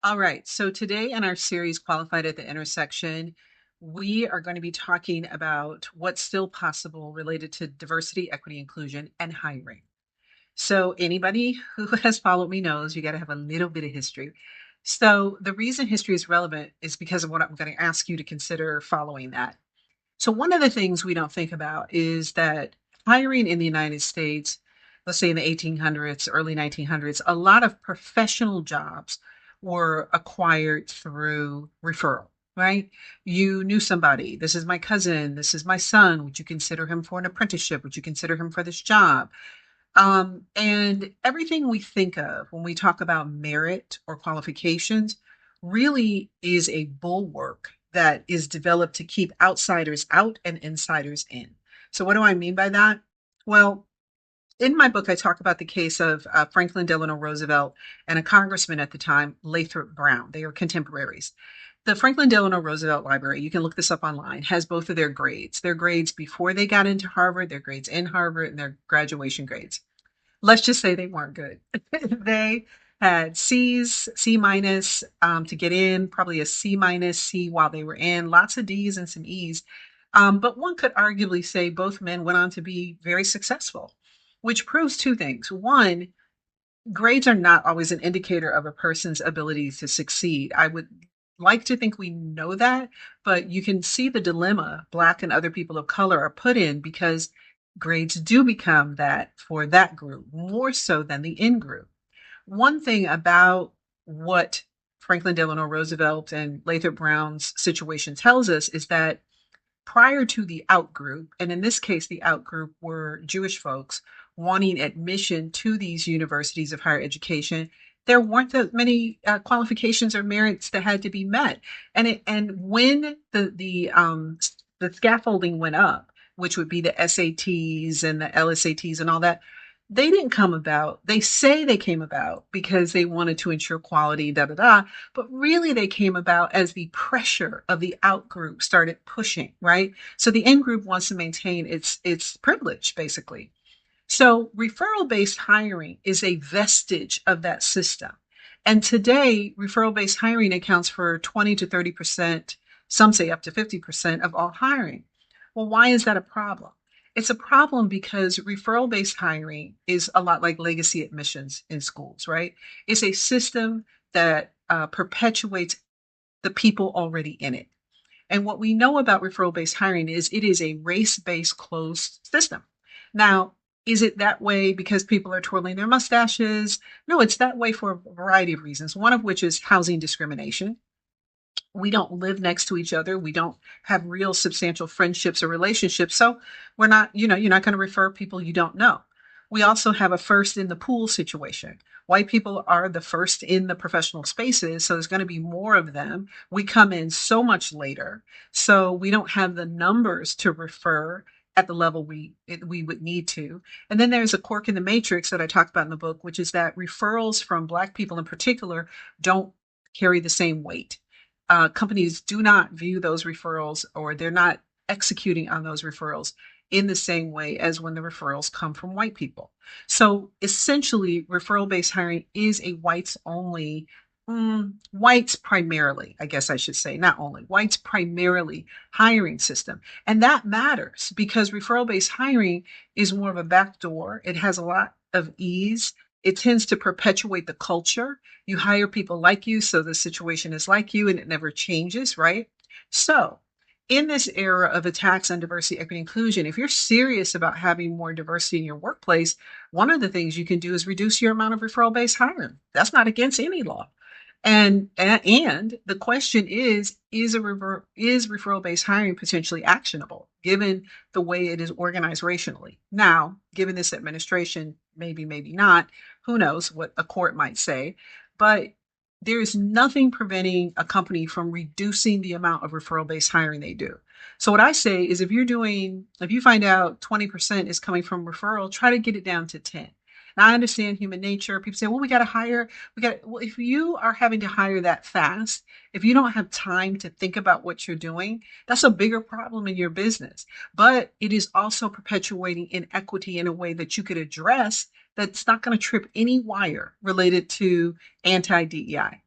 All right. So today in our series, Qualified at the Intersection, we are going to be talking about what's still possible related to diversity, equity, inclusion, and hiring. So anybody who has followed me knows you got to have a little bit of history. So the reason history is relevant is because of what I'm going to ask you to consider following that. So one of the things we don't think about is that hiring in the United States, let's say in the 1800s, early 1900s, a lot of professional jobs were acquired through referral, right? You knew somebody. This is my cousin. This is my son. Would you consider him for an apprenticeship? Would you consider him for this job? And everything we think of when we talk about merit or qualifications really is a bulwark that is developed to keep outsiders out and insiders in. So, what do I mean by that? Well, in my book, I talk about the case of Franklin Delano Roosevelt and a congressman at the time, Lathrop Brown. They are contemporaries. The Franklin Delano Roosevelt Library, you can look this up online, has both of their grades before they got into Harvard, their grades in Harvard, and their graduation grades. Let's just say they weren't good. They had C's, C minus to get in, probably a C minus, C while they were in, lots of D's and some E's. But one could arguably say both men went on to be very successful, which proves two things. One, grades are not always an indicator of a person's ability to succeed. I would like to think we know that, but you can see the dilemma Black and other people of color are put in because grades do become that for that group more so than the in group. One thing about what Franklin Delano Roosevelt and Lathrop Brown's situation tells us is that prior to the out group, and in this case, the out group were Jewish folks wanting admission to these universities of higher education, there weren't that many qualifications or merits that had to be met. And when the scaffolding went up, which would be the SATs and the LSATs and all that, they didn't come about. They say they came about because they wanted to ensure quality, da da da. But really, they came about as the pressure of the out group started pushing, right? So the in group wants to maintain its privilege, basically. So referral based hiring is a vestige of that system. And today, referral based hiring accounts for 20 to 30%, some say up to 50% of all hiring. Well, why is that a problem? It's a problem because referral based hiring is a lot like legacy admissions in schools, right? It's a system that perpetuates the people already in it. And what we know about referral based hiring is it is a race based closed system. Now, is it that way because people are twirling their mustaches? No, it's that way for a variety of reasons, one of which is housing discrimination. We don't live next to each other. We don't have real substantial friendships or relationships. So we're not, you're not going to refer people you don't know. We also have a first in the pool situation. White people are the first in the professional spaces, so there's going to be more of them. We come in so much later, so we don't have the numbers to refer at the level we would need to. And then there's a quirk in the matrix that I talked about in the book, which is that referrals from Black people in particular don't carry the same weight. Companies do not view those referrals or they're not executing on those referrals in the same way as when the referrals come from white people. So essentially, referral based hiring is a whites only, whites primarily, I guess I should say, not only, whites primarily hiring system. And that matters because referral based hiring is more of a backdoor. It has a lot of ease. It tends to perpetuate the culture. You hire people like you, so the situation is like you and it never changes, right? So, in this era of attacks on diversity, equity, inclusion, if you're serious about having more diversity in your workplace, one of the things you can do is reduce your amount of referral based hiring. That's not against any law. And the question is referral based hiring potentially actionable given the way it is organized racially? Now, given this administration, maybe not. Who knows what a court might say? But there is nothing preventing a company from reducing the amount of referral based hiring they do. So what I say is if you find out 20% is coming from referral, try to get it down to 10. Now I understand human nature. People say, well, well, if you are having to hire that fast, if you don't have time to think about what you're doing, that's a bigger problem in your business. But it is also perpetuating inequity in a way that you could address that's not going to trip any wire related to anti DEI.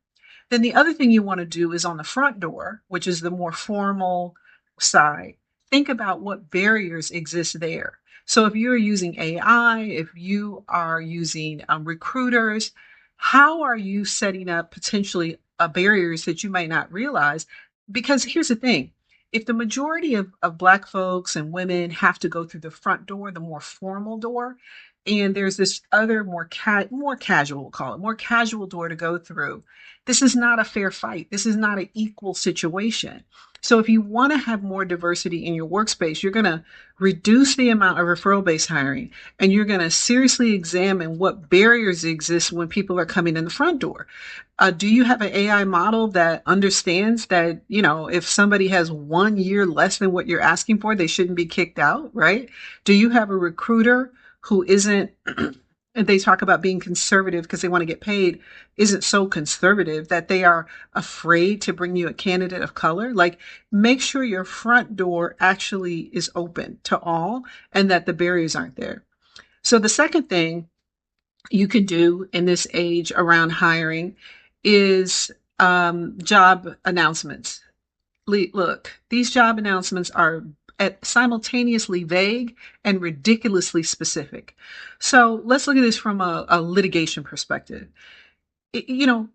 Then the other thing you want to do is on the front door, which is the more formal side. Think about what barriers exist there. So if you're using AI, if you are using recruiters, how are you setting up potentially barriers that you might not realize? Because here's the thing, if the majority of Black folks and women have to go through the front door, the more formal door, and there's this other more casual, we'll call it, more casual door to go through, this is not a fair fight. This is not an equal situation. So if you want to have more diversity in your workspace, you're going to reduce the amount of referral based hiring, and you're going to seriously examine what barriers exist when people are coming in the front door. Do you have an AI model that understands that, if somebody has 1 year less than what you're asking for, they shouldn't be kicked out, right? Do you have a recruiter who isn't, and they talk about being conservative because they want to get paid, isn't so conservative that they are afraid to bring you a candidate of color? Like, make sure your front door actually is open to all and that the barriers aren't there. So the second thing you can do in this age around hiring is job announcements. Look, these job announcements are simultaneously vague and ridiculously specific. So let's look at this from a litigation perspective. You know,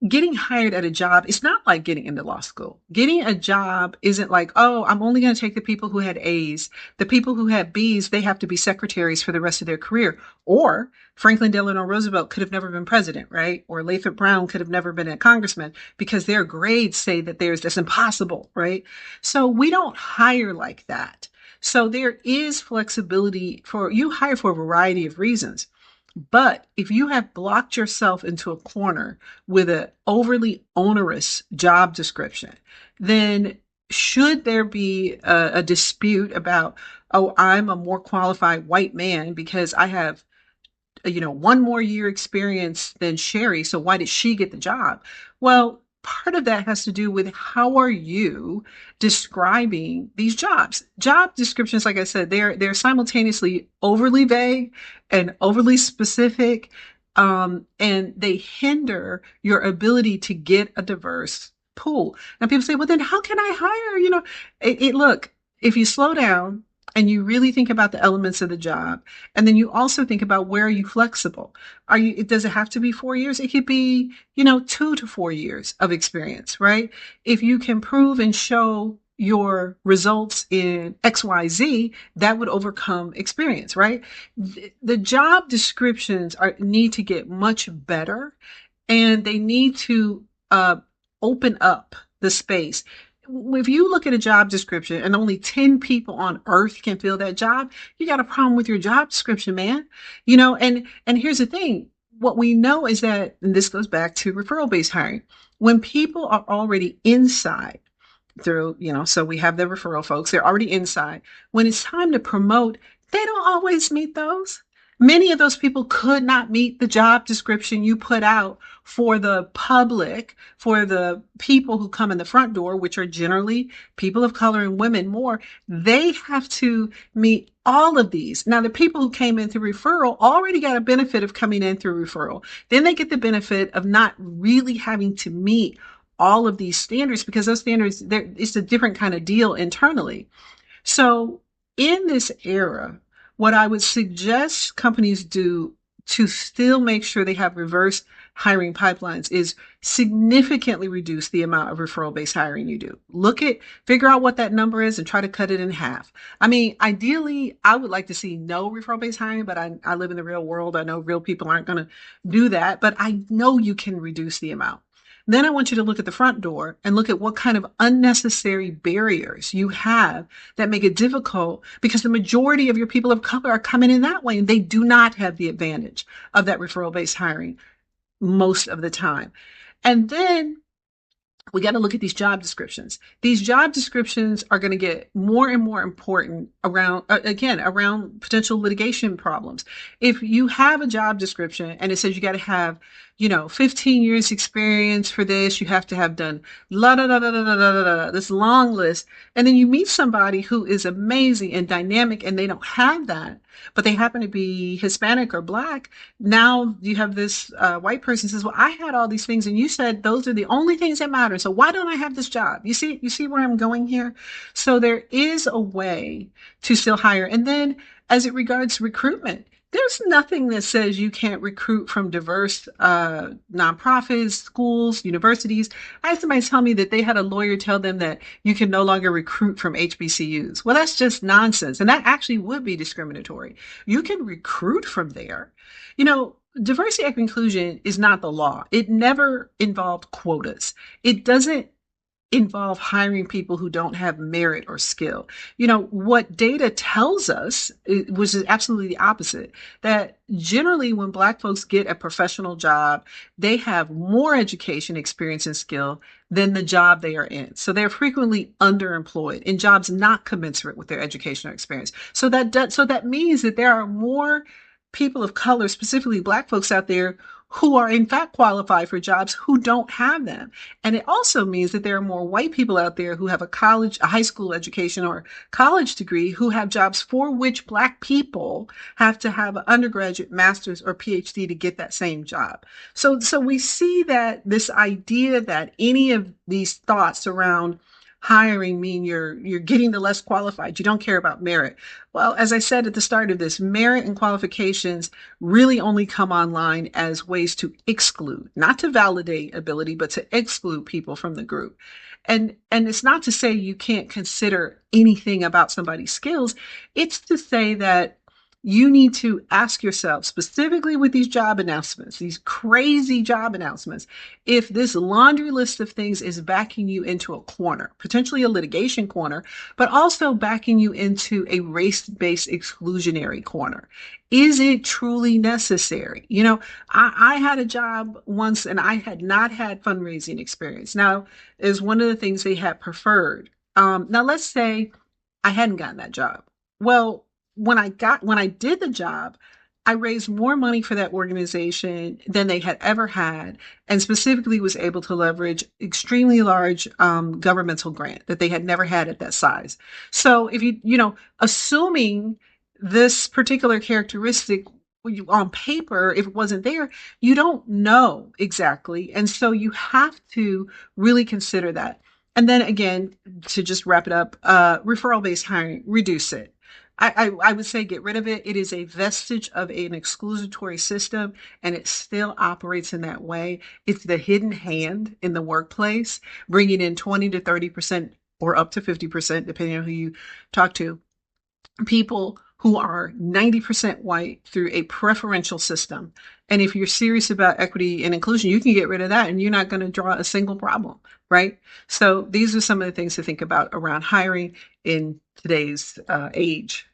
getting hired at a job is not like getting into law school. Getting a job isn't like, oh, I'm only going to take the people who had A's. The people who had B's, they have to be secretaries for the rest of their career. Or Franklin Delano Roosevelt could have never been president, right? Or Lathrop Brown could have never been a congressman because their grades say that that's impossible, right? So we don't hire like that. So there is flexibility you hire for a variety of reasons. But if you have blocked yourself into a corner with an overly onerous job description, then should there be a dispute about, oh, I'm a more qualified white man because I have 1 more year experience than Sherry, so why did she get the job? Well, part of that has to do with how are you describing these jobs. Job descriptions, like I said, they're simultaneously overly vague and overly specific, and they hinder your ability to get a diverse pool. Now people say, well, then how can I hire? Look, if you slow down and you really think about the elements of the job, and then you also think about, where are you flexible? Does it have to be 4 years? It could be, 2 to 4 years of experience, right? If you can prove and show your results in XYZ, that would overcome experience, right? The job descriptions need to get much better, and they need to open up the space. If you look at a job description and only 10 people on earth can fill that job, you got a problem with your job description, man. And here's the thing. What we know is that, and this goes back to referral based hiring, when people are already inside through, so we have the referral folks, they're already inside. When it's time to promote, they don't always meet those. Many of those people could not meet the job description you put out for the public, for the people who come in the front door, which are generally people of color and women more. They have to meet all of these. Now, the people who came in through referral already got a benefit of coming in through referral. Then they get the benefit of not really having to meet all of these standards, because those standards, it's a different kind of deal internally. So in this era, what I would suggest companies do to still make sure they have reverse hiring pipelines is significantly reduce the amount of referral based hiring you do. Figure out what that number is and try to cut it in half. I mean, ideally, I would like to see no referral based hiring, but I live in the real world. I know real people aren't going to do that, but I know you can reduce the amount. Then I want you to look at the front door and look at what kind of unnecessary barriers you have that make it difficult, because the majority of your people of color are coming in that way and they do not have the advantage of that referral based hiring most of the time. And then we got to look at these job descriptions. These job descriptions are going to get more and more important around potential litigation problems. If you have a job description and it says you got to have 15 years experience for this. You have to have done la da da da da da da da, this long list. And then you meet somebody who is amazing and dynamic and they don't have that, but they happen to be Hispanic or Black. Now you have this white person says, well, I had all these things and you said those are the only things that matter. So why don't I have this job? You see where I'm going here? So there is a way to still hire. And then as it regards recruitment, there's nothing that says you can't recruit from diverse nonprofits, schools, universities. I had somebody tell me that they had a lawyer tell them that you can no longer recruit from HBCUs. Well, that's just nonsense. And that actually would be discriminatory. You can recruit from there. Diversity, equity, inclusion is not the law. It never involved quotas. It doesn't involve hiring people who don't have merit or skill. What data tells us, which is absolutely the opposite, that generally when Black folks get a professional job, they have more education, experience, and skill than the job they are in. So they're frequently underemployed in jobs not commensurate with their education or experience. So that means that there are more people of color, specifically Black folks out there, who are in fact qualified for jobs who don't have them. And it also means that there are more white people out there who have a high school education or college degree who have jobs for which Black people have to have an undergraduate, master's, or PhD to get that same job. So we see that this idea that any of these thoughts around hiring mean you're getting the less qualified, you don't care about merit. Well, as I said at the start of this, merit and qualifications really only come online as ways to exclude, not to validate ability, but to exclude people from the group. And it's not to say you can't consider anything about somebody's skills. It's to say that you need to ask yourself, specifically with these job announcements, these crazy job announcements, if this laundry list of things is backing you into a corner, potentially a litigation corner, but also backing you into a race-based exclusionary corner. Is it truly necessary? I had a job once and I had not had fundraising experience. Now, is one of the things they had preferred. Now, let's say I hadn't gotten that job. Well, when I did the job, I raised more money for that organization than they had ever had, and specifically was able to leverage extremely large governmental grant that they had never had at that size. So if assuming this particular characteristic on paper, if it wasn't there, you don't know exactly. And so you have to really consider that. And then again, to just wrap it up, referral-based hiring, reduce it. I would say get rid of it. It is a vestige of an exclusatory system, and it still operates in that way. It's the hidden hand in the workplace, bringing in 20 to 30% or up to 50%, depending on who you talk to, people who are 90% white through a preferential system. And if you're serious about equity and inclusion, you can get rid of that and you're not going to draw a single problem, right? So these are some of the things to think about around hiring in today's age.